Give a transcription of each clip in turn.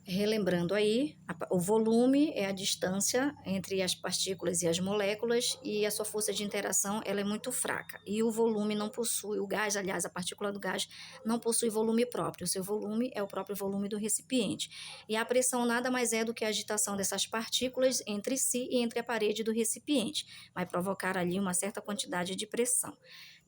Relembrando aí, o volume é a distância entre as partículas e as moléculas e a sua força de interação ela é muito fraca. E o volume não possui, o gás, aliás, a partícula do gás não possui volume próprio. O seu volume é o próprio volume do recipiente. E a pressão nada mais é do que a agitação dessas partículas entre si e entre a parede do recipiente. Vai provocar ali uma certa quantidade de pressão.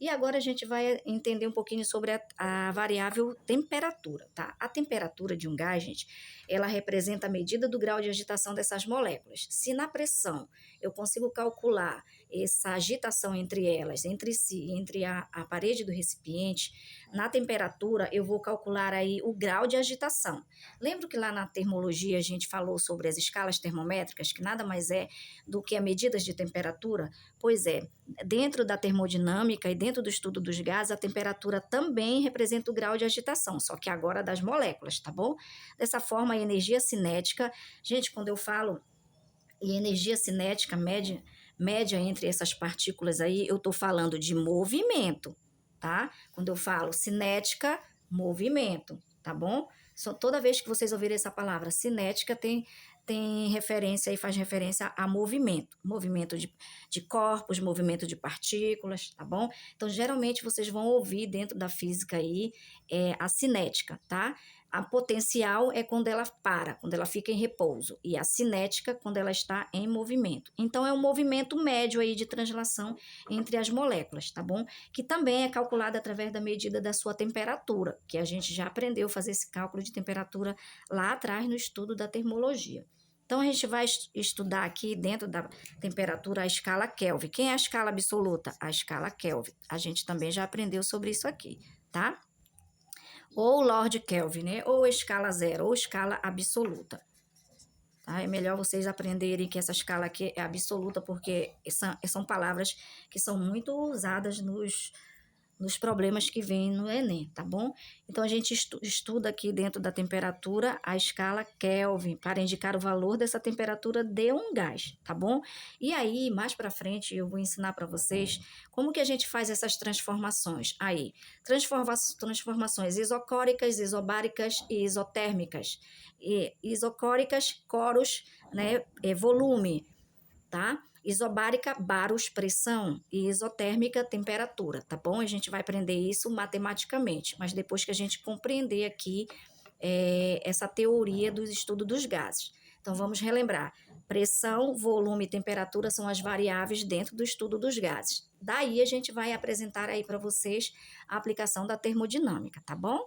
E agora a gente vai entender um pouquinho sobre a variável temperatura, tá? A temperatura de um gás, gente, ela representa a medida do grau de agitação dessas moléculas. Se na pressão eu consigo calcular essa agitação entre elas, entre si, entre a parede do recipiente, na temperatura eu vou calcular aí o grau de agitação. Lembro que lá na termologia a gente falou sobre as escalas termométricas, que nada mais é do que as medidas de temperatura? Pois é, dentro da termodinâmica e dentro do estudo dos gases, a temperatura também representa o grau de agitação, só que agora das moléculas, tá bom? Dessa forma, a energia cinética, gente, quando eu falo em energia cinética média entre essas partículas aí, eu estou falando de movimento, tá? Quando eu falo cinética, movimento, tá bom? Só toda vez que vocês ouvirem essa palavra cinética, tem referência e faz referência a movimento de corpos, movimento de partículas, tá bom? Então, geralmente, vocês vão ouvir dentro da física aí a cinética, tá? A potencial é quando ela para, quando ela fica em repouso, e a cinética quando ela está em movimento. Então, é um movimento médio aí de translação entre as moléculas, tá bom? Que também é calculado através da medida da sua temperatura, que a gente já aprendeu a fazer esse cálculo de temperatura lá atrás no estudo da termologia. Então, a gente vai estudar aqui dentro da temperatura a escala Kelvin. Quem é a escala absoluta? A escala Kelvin. A gente também já aprendeu sobre isso aqui, tá? Ou Lord Kelvin, né? Ou escala zero, ou escala absoluta. Tá? É melhor vocês aprenderem que essa escala aqui é absoluta, porque são palavras que são muito usadas nos problemas que vêm no Enem, tá bom? Então, a gente estuda aqui dentro da temperatura a escala Kelvin, para indicar o valor dessa temperatura de um gás, tá bom? E aí, mais para frente, eu vou ensinar para vocês como que a gente faz essas transformações. Aí, transformações isocóricas, isobáricas e isotérmicas. E isocóricas, coros, né, volume, tá? Isobárica, baros, pressão, e isotérmica, temperatura, tá bom? A gente vai aprender isso matematicamente, mas depois que a gente compreender aqui essa teoria do estudo dos gases. Então, vamos relembrar. Pressão, volume e temperatura são as variáveis dentro do estudo dos gases. Daí, a gente vai apresentar aí para vocês a aplicação da termodinâmica, tá bom?